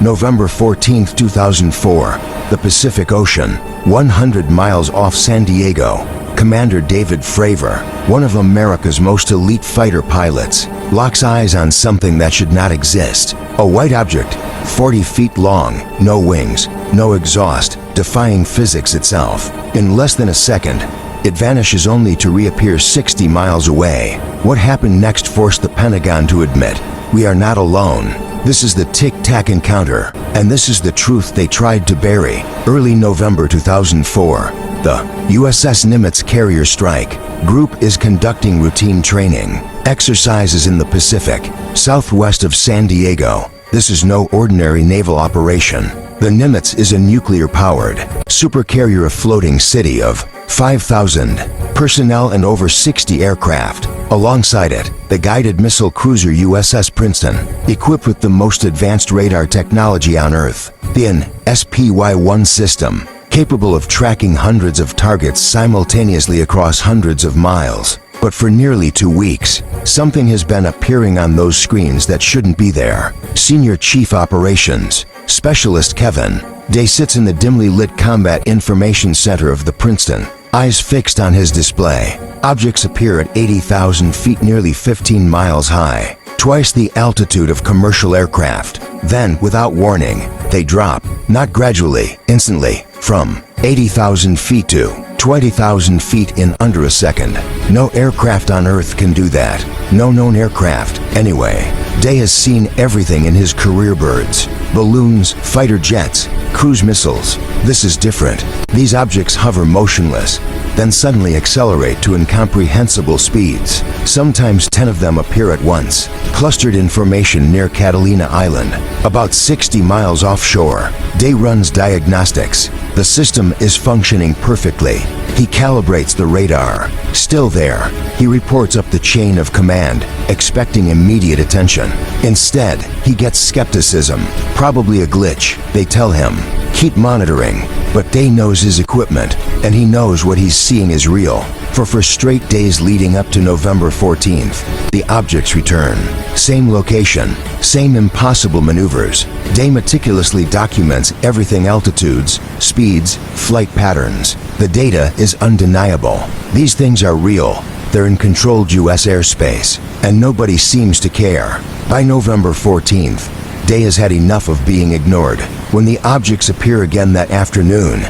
November 14, 2004, the Pacific Ocean, 100 miles off San Diego. Commander David Fravor, one of America's most elite fighter pilots, locks eyes on something that should not exist. A white object, 40 feet long, no wings, no exhaust, defying physics itself. In less than a second, it vanishes only to reappear 60 miles away. What happened next forced the Pentagon to admit, we are not alone. This is the Tic Tac encounter, and this is the truth they tried to bury. Early November 2004, the USS Nimitz carrier strike group is conducting routine training exercises in the Pacific, southwest of San Diego. This is no ordinary naval operation. The Nimitz is a nuclear-powered supercarrier floating city of 5,000 personnel and over 60 aircraft. Alongside it, the guided missile cruiser USS Princeton, equipped with the most advanced radar technology on Earth, the SPY-1 system, capable of tracking hundreds of targets simultaneously across hundreds of miles. But for nearly 2 weeks, something has been appearing on those screens that shouldn't be there. Senior Chief Operations Specialist Kevin Day sits in the dimly lit Combat Information Center of the Princeton, eyes fixed on his display. Objects appear at 80,000 feet, nearly 15 miles high, twice the altitude of commercial aircraft. Then, without warning, they drop, not gradually, instantly, from 80,000 feet to 20,000 feet in under a second. No aircraft on Earth can do that. No known aircraft, anyway. Day has seen everything in his career: birds, balloons, fighter jets, cruise missiles. This is different. These objects hover motionless, then suddenly accelerate to incomprehensible speeds. Sometimes 10 of them appear at once, clustered in formation near Catalina Island, about 60 miles offshore. Day runs diagnostics. The system is functioning perfectly. He calibrates the radar. Still there. He reports up the chain of command, expecting immediate attention. Instead, he gets skepticism. Probably a glitch, they tell him. Keep monitoring. But Day knows his equipment, and he knows what he's seeing is real. For straight days leading up to November 14th, the objects return. Same location, same impossible maneuvers. Day meticulously documents everything: altitudes, speeds, flight patterns. The data is undeniable. These things are real. They're in controlled U.S. airspace, and nobody seems to care. By November 14th, Day has had enough of being ignored. When the objects appear again that afternoon,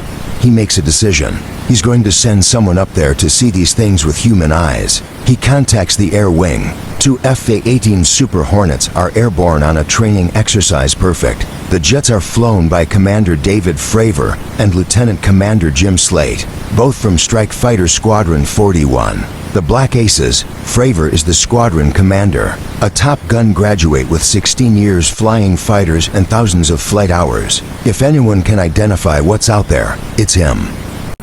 he makes a decision. He's going to send someone up there to see these things with human eyes. He contacts the Air Wing. 2 F-18 Super Hornets are airborne on a training exercise. Perfect. The jets are flown by Commander David Fravor and Lieutenant Commander Jim Slate, both from Strike Fighter Squadron 41. The Black Aces. Fravor is the squadron commander, a Top Gun graduate with 16 years flying fighters and thousands of flight hours. If anyone can identify what's out there, it's him.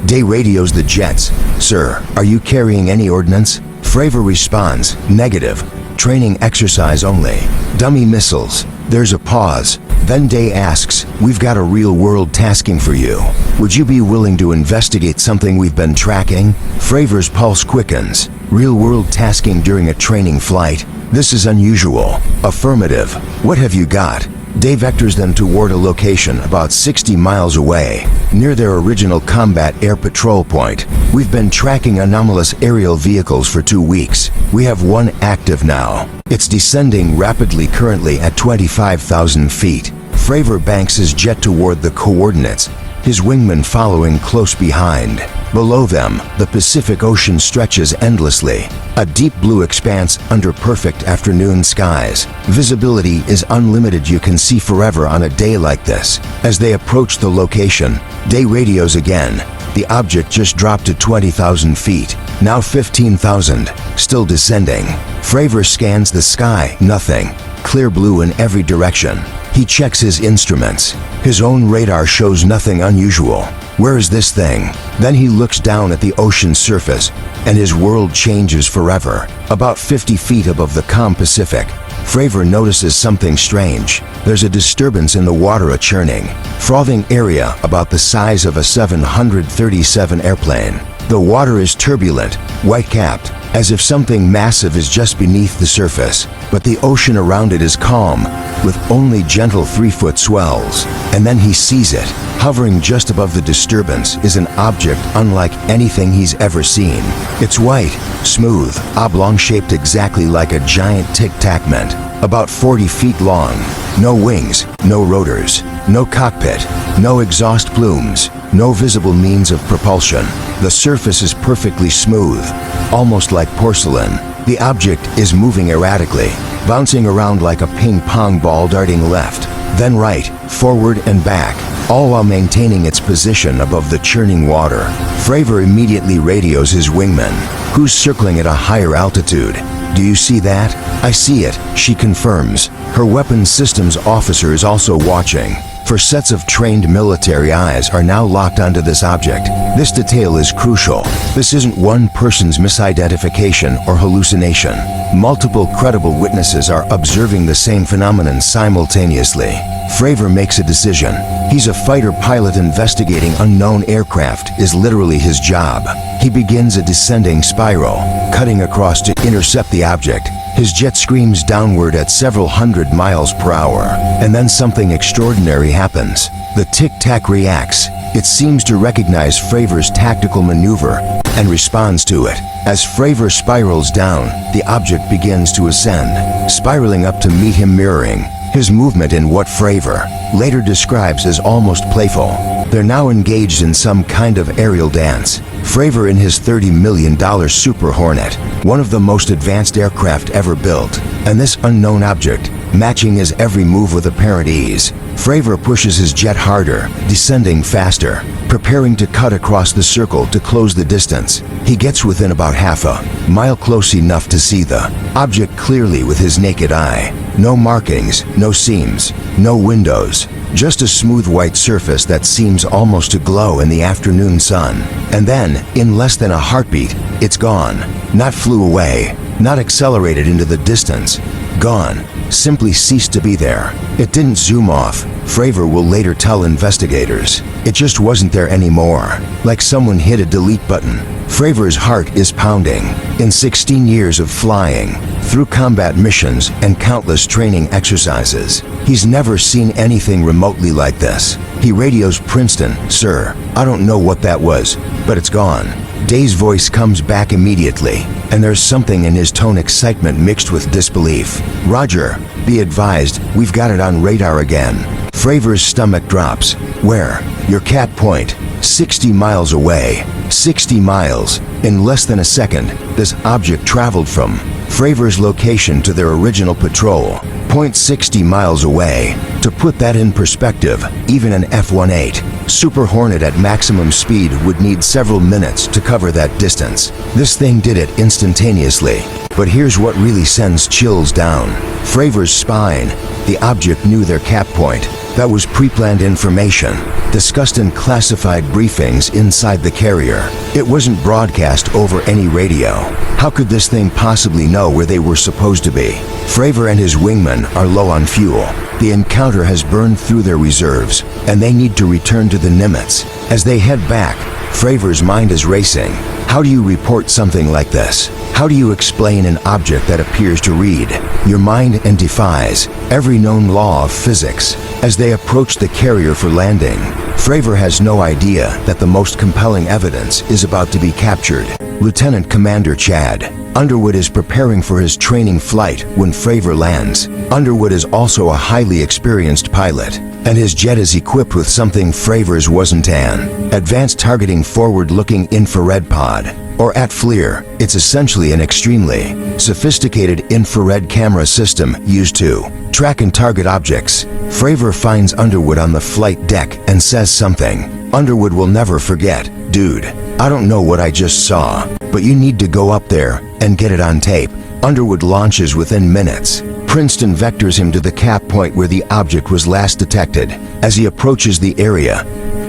Day radios the jets. "Sir, are you carrying any ordnance?" Fravor responds, "Negative. Training exercise only. Dummy missiles." There's a pause. Then Day asks, "We've got a real-world tasking for you. Would you be willing to investigate something we've been tracking?" Fravor's pulse quickens. Real-world tasking during a training flight? This is unusual. Affirmative. What have you got? Day vectors them toward a location about 60 miles away, near their original combat air patrol point. "We've been tracking anomalous aerial vehicles for 2 weeks. We have one active now. It's descending rapidly, currently at 25,000 feet. Fravor banks his jet toward the coordinates, his wingman following close behind. Below them, the Pacific Ocean stretches endlessly, a deep blue expanse under perfect afternoon skies. Visibility is unlimited. You can see forever on a day like this. As they approach the location, Day radios again. The object just dropped to 20,000 feet, now 15,000, still descending. Fravor scans the sky. Nothing. Clear blue in every direction. He checks his instruments. His own radar shows nothing unusual. Where is this thing? Then he looks down at the ocean surface, and his world changes forever. About 50 feet above the calm Pacific, Fravor notices something strange. There's a disturbance in the water, a churning, frothing area about the size of a 737 airplane. The water is turbulent, white-capped, as if something massive is just beneath the surface, but the ocean around it is calm, with only gentle 3-foot swells. And then he sees it. Hovering just above the disturbance is an object unlike anything he's ever seen. It's white, smooth, oblong-shaped exactly like a giant tic-tac-ment, about 40 feet long. No wings, no rotors, no cockpit, no exhaust plumes, no visible means of propulsion. The surface is perfectly smooth, almost like porcelain. The object is moving erratically, bouncing around like a ping-pong ball, darting left, then right, forward and back, all while maintaining its position above the churning water. Fravor immediately radios his wingman, who's circling at a higher altitude. "Do you see that?" "I see it," she confirms. Her weapons systems officer is also watching, for sets of trained military eyes are now locked onto this object. This detail is crucial. This isn't one person's misidentification or hallucination. Multiple credible witnesses are observing the same phenomenon simultaneously. Fravor makes a decision. He's a fighter pilot. Investigating unknown aircraft is literally his job. He begins a descending spiral, cutting across to intercept the object. His jet screams downward at several hundred miles per hour, and then something extraordinary happens. The Tic Tac reacts. It seems to recognize Fravor's tactical maneuver and responds to it. As Fravor spirals down, the object begins to ascend, spiraling up to meet him, mirroring his movement in what Fravor later describes as almost playful. They're now engaged in some kind of aerial dance. Fravor in his $30 million Super Hornet, one of the most advanced aircraft ever built, and this unknown object matching his every move with apparent ease. Fravor pushes his jet harder, descending faster, preparing to cut across the circle to close the distance. He gets within about half a mile, close enough to see the object clearly with his naked eye. No markings, no seams, no windows, just a smooth white surface that seems almost to glow in the afternoon sun. And then, in less than a heartbeat, it's gone. Not flew away, not accelerated into the distance. Gone. Simply ceased to be there. It didn't zoom off. Fravor will later tell investigators. It just wasn't there anymore. Like someone hit a delete button. Fravor's heart is pounding. In 16 years of flying, through combat missions and countless training exercises, he's never seen anything remotely like this. He radios Princeton. "Sir, I don't know what that was, but it's gone." Day's voice comes back immediately, and there's something in his tone, excitement mixed with disbelief. "Roger, be advised, we've got it on radar again." Fravor's stomach drops. "Where?" "Your cat point. 60 miles away." 60 miles. In less than a second, this object traveled from Fravor's location to their original patrol point 60 miles away. To put that in perspective, even an F-18 Super Hornet at maximum speed would need several minutes to cover that distance. This thing did it instantaneously. But here's what really sends chills down Fravor's spine. The object knew their cap point. That was pre-planned information, discussed in classified briefings inside the carrier. It wasn't broadcast over any radio. How could this thing possibly know where they were supposed to be? Fravor and his wingman are low on fuel. The encounter has burned through their reserves, and they need to return to the Nimitz. As they head back, Fravor's mind is racing. How do you report something like this? How do you explain an object that appears to read your mind and defies every known law of physics? As they approach the carrier for landing, Fravor has no idea that the most compelling evidence is about to be captured. Lieutenant Commander Chad Underwood is preparing for his training flight when Fravor lands. Underwood is also a highly experienced pilot, and his jet is equipped with something Fravor's wasn't: an advanced targeting forward-looking infrared pod, or at FLIR. It's essentially an extremely sophisticated infrared camera system used to track and target objects. Fravor finds Underwood on the flight deck and says something Underwood will never forget. "Dude, I don't know what I just saw, but you need to go up there and get it on tape." Underwood launches within minutes. Princeton vectors him to the cap point where the object was last detected. As he approaches the area,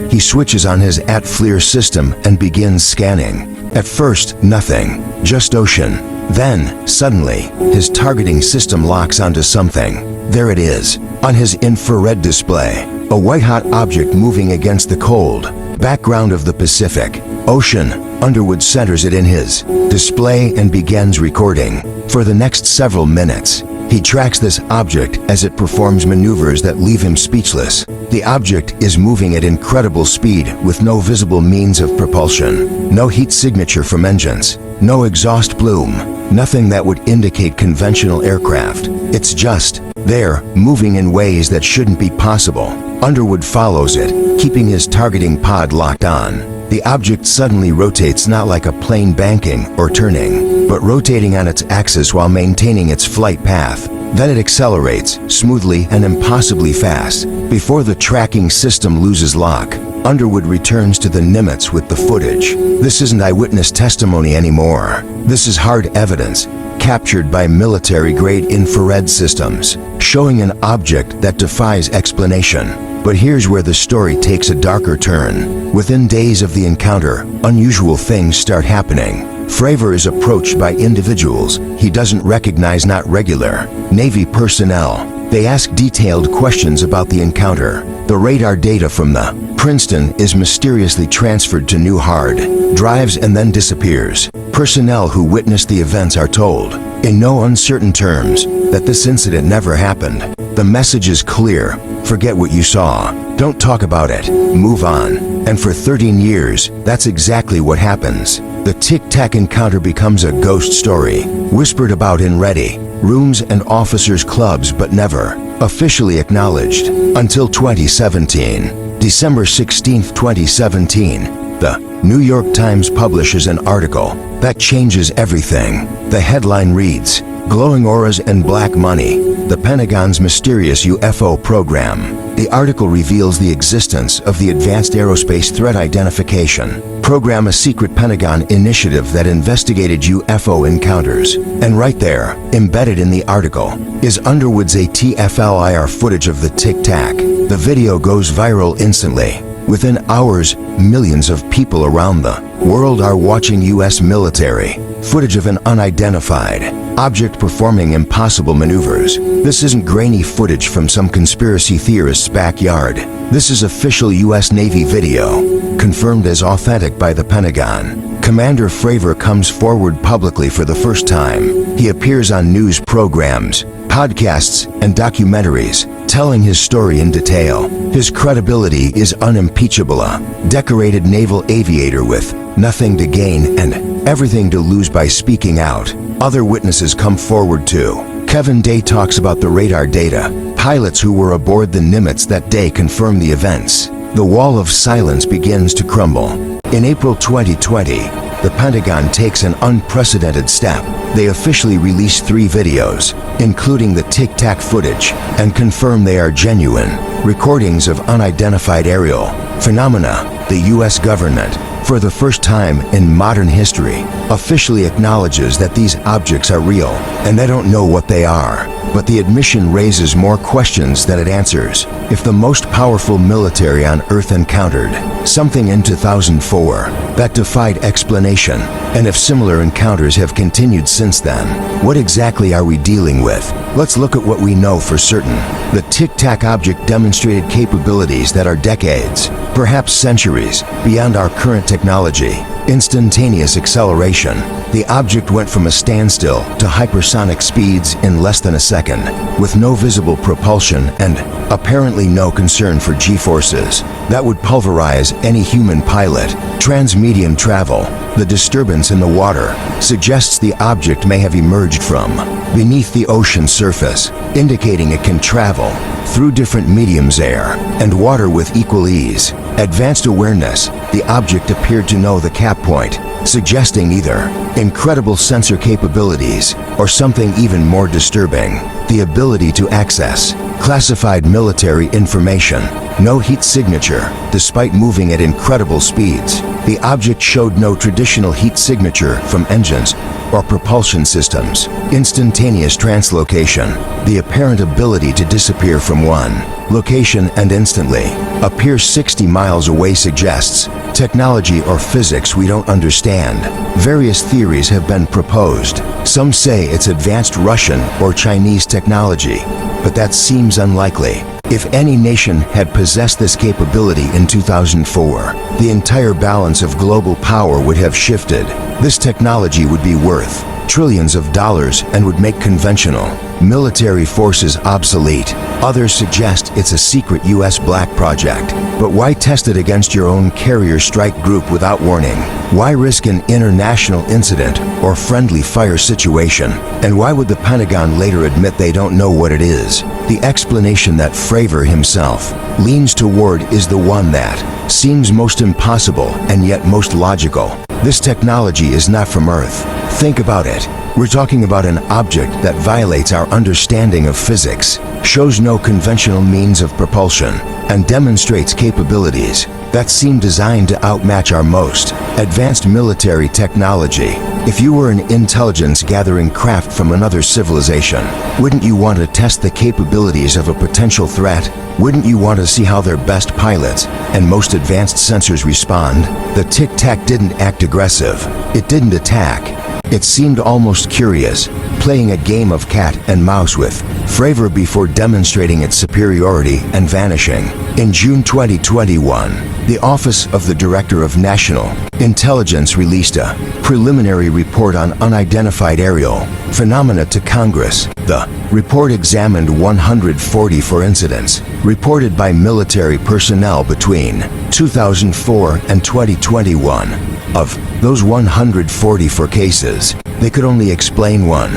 he switches on his at FLIR system and begins scanning. At first, nothing, just ocean. Then, suddenly, his targeting system locks onto something. There it is, on his infrared display, a white-hot object moving against the cold background of the Pacific Ocean. Underwood centers it in his display and begins recording. For the next several minutes, he tracks this object as it performs maneuvers that leave him speechless. The object is moving at incredible speed with no visible means of propulsion, no heat signature from engines, no exhaust plume, nothing that would indicate conventional aircraft. It's just there, moving in ways that shouldn't be possible. Underwood follows it, keeping his targeting pod locked on. The object suddenly rotates, not like a plane banking or turning, but rotating on its axis while maintaining its flight path. Then it accelerates, smoothly and impossibly fast. Before the tracking system loses lock, Underwood returns to the Nimitz with the footage. This isn't eyewitness testimony anymore. This is hard evidence, captured by military-grade infrared systems, showing an object that defies explanation. But here's where the story takes a darker turn. Within days of the encounter, unusual things start happening. Fravor is approached by individuals he doesn't recognize, not regular Navy personnel. They ask detailed questions about the encounter. The radar data from the Princeton is mysteriously transferred to new hard drives and then disappears. Personnel who witnessed the events are told, in no uncertain terms, that this incident never happened. The message is clear: forget what you saw. Don't talk about it. Move on. And for 13 years, that's exactly what happens. The Tic Tac encounter becomes a ghost story, whispered about in ready rooms and officers' clubs, but never officially acknowledged. Until 2017. December 16, 2017, the New York Times publishes an article that changes everything. The headline reads, "Glowing Auras and Black Money, the Pentagon's Mysterious UFO Program." The article reveals the existence of the Advanced Aerospace Threat Identification Program, a secret Pentagon initiative that investigated UFO encounters. And right there, embedded in the article, is Underwood's ATFLIR footage of the Tic Tac. The video goes viral instantly. Within hours, millions of people around the world are watching U.S. military footage of an unidentified object performing impossible maneuvers. This isn't grainy footage from some conspiracy theorist's backyard. This is official U.S. Navy video, confirmed as authentic by the Pentagon. Commander Fravor comes forward publicly for the first time. He appears on news programs, podcasts, and documentaries, telling his story in detail. His credibility is unimpeachable. A decorated naval aviator with nothing to gain and everything to lose by speaking out. Other witnesses come forward too. Kevin Day talks about the radar data. Pilots who were aboard the Nimitz that day confirm the events. The wall of silence begins to crumble. In April 2020, the Pentagon takes an unprecedented step. They officially release 3 videos, including the Tic Tac footage, and confirm they are genuine recordings of unidentified aerial phenomena. The U.S. government, for the first time in modern history, officially acknowledges that these objects are real, and they don't know what they are. But the admission raises more questions than it answers. If the most powerful military on Earth encountered something in 2004 that defied explanation, and if similar encounters have continued since then, what exactly are we dealing with? Let's look at what we know for certain. The Tic Tac object demonstrated capabilities that are decades, perhaps centuries, beyond our current technology. Instantaneous acceleration. The object went from a standstill to hypersonic speeds in less than a second, with no visible propulsion and apparently no concern for G-forces that would pulverize any human pilot. Transmedium travel. The disturbance in the water suggests the object may have emerged from beneath the ocean surface, indicating it can travel through different mediums, air and water, with equal ease. Advanced awareness. The object appeared to know the cap point, suggesting either incredible sensor capabilities or something even more disturbing, the ability to access classified military information. No heat signature, despite moving at incredible speeds. The object showed no traditional heat signature from engines or propulsion systems. Instantaneous translocation. The apparent ability to disappear from one location and instantly appear 60 miles away suggests technology or physics we don't understand. Various theories have been proposed. Some say it's advanced Russian or Chinese technology, but that seems unlikely. If any nation had possessed this capability in 2004, the entire balance of global power would have shifted. This technology would be worth trillions of dollars and would make conventional military forces obsolete. Others suggest it's a secret U.S. black project. But why test it against your own carrier strike group without warning? Why risk an international incident or friendly fire situation? And why would the Pentagon later admit they don't know what it is? The explanation that Fravor himself leans toward is the one that seems most impossible and yet most logical. This technology is not from Earth. Think about it. We're talking about an object that violates our understanding of physics, shows no conventional means of propulsion, and demonstrates capabilities that seem designed to outmatch our most advanced military technology. If you were an intelligence-gathering craft from another civilization, wouldn't you want to test the capabilities of a potential threat? Wouldn't you want to see how their best pilots and most advanced sensors respond? The Tic Tac didn't act aggressive. It didn't attack. It seemed almost curious, playing a game of cat and mouse with Fravor before demonstrating its superiority and vanishing. In June 2021, the Office of the Director of National Intelligence released a preliminary report on unidentified aerial phenomena to Congress. The report examined 144 incidents reported by military personnel between 2004 and 2021. Of those 144 cases, they could only explain one.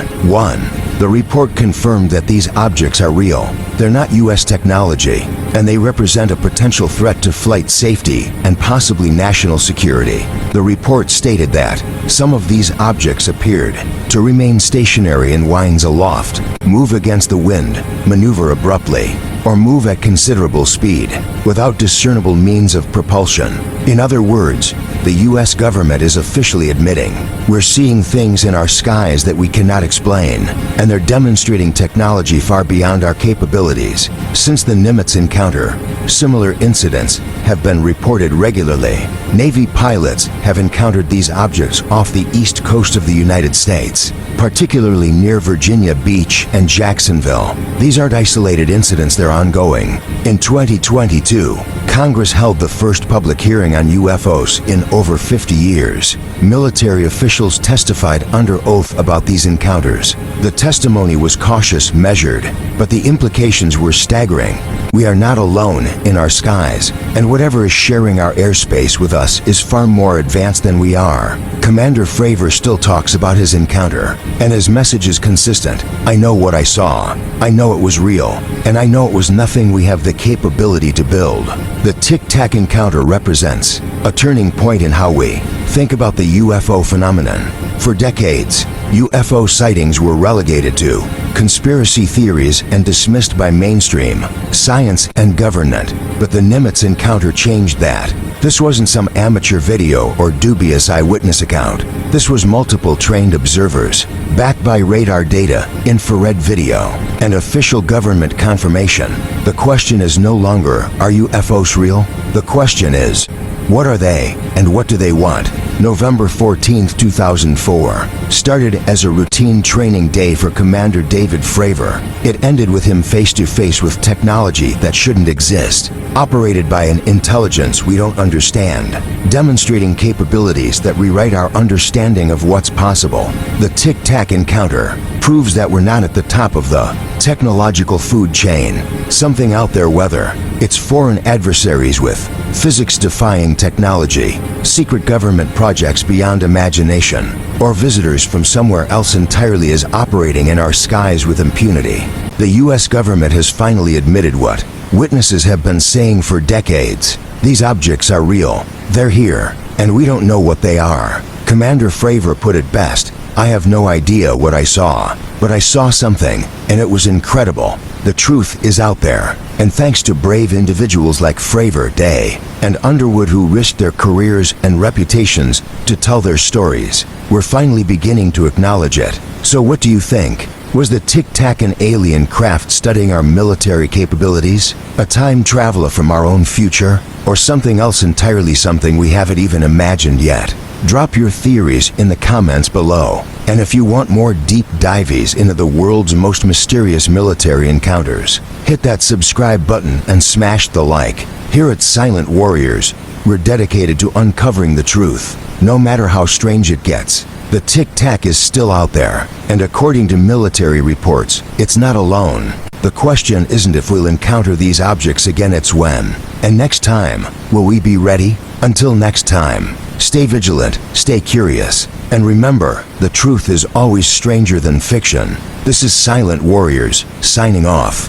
The report confirmed that these objects are real. They're not U.S. technology, and they represent a potential threat to flight safety and possibly national security. The report stated that some of these objects appeared to remain stationary in winds aloft, move against the wind, maneuver abruptly, or move at considerable speed without discernible means of propulsion. In other words, the U.S. government is officially admitting we're seeing things in our skies that we cannot explain, and they're demonstrating technology far beyond our capabilities. Since the Nimitz encounter, similar incidents have been reported regularly. Navy pilots have encountered these objects off the east coast of the United States, particularly near Virginia Beach and Jacksonville. These aren't isolated incidents, they're ongoing. In 2022, Congress held the first public hearing on UFOs in over 50 years. Military officials testified under oath about these encounters. The testimony was cautious, measured, but the implications were staggering. We are not alone in our skies, and whatever is sharing our airspace with us is far more advanced than we are. Commander Fravor still talks about his encounter, and his message is consistent. I know what I saw. I know it was real, and I know it was nothing we have the capability to build. The Tic Tac encounter represents a turning point in how we think about the UFO phenomenon. For decades, UFO sightings were relegated to conspiracy theories and dismissed by mainstream science and government. But the Nimitz encounter changed that. This wasn't some amateur video or dubious eyewitness account. This was multiple trained observers, backed by radar data, infrared video, and official government confirmation. The question is no longer, are UFOs real? The question is, what are they, and what do they want? November 14, 2004, started as a routine training day for Commander David Fravor. It ended with him face-to-face with technology that shouldn't exist, operated by an intelligence we don't understand, demonstrating capabilities that rewrite our understanding of what's possible. The Tic Tac encounter proves that we're not at the top of the technological food chain. Something out there, whether it's foreign adversaries with physics-defying technology, secret government projects beyond imagination, or visitors from somewhere else entirely, is operating in our skies with impunity. The U.S. government has finally admitted what witnesses have been saying for decades. These objects are real. They're here, and we don't know what they are. Commander Fravor put it best. I have no idea what I saw, but I saw something, and it was incredible. The truth is out there, and thanks to brave individuals like Fravor, Day, and Underwood who risked their careers and reputations to tell their stories, we're finally beginning to acknowledge it. So what do you think? Was the Tic Tac an alien craft studying our military capabilities? A time traveler from our own future? Or something else entirely, something we haven't even imagined yet? Drop your theories in the comments below. And if you want more deep dives into the world's most mysterious military encounters, hit that subscribe button and smash the like. Here at Silent Warriors, we're dedicated to uncovering the truth, no matter how strange it gets. The Tic Tac is still out there, and according to military reports, it's not alone. The question isn't if we'll encounter these objects again, it's when. And next time, will we be ready? Until next time, stay vigilant, stay curious, and remember, the truth is always stranger than fiction. This is Silent Warriors, signing off.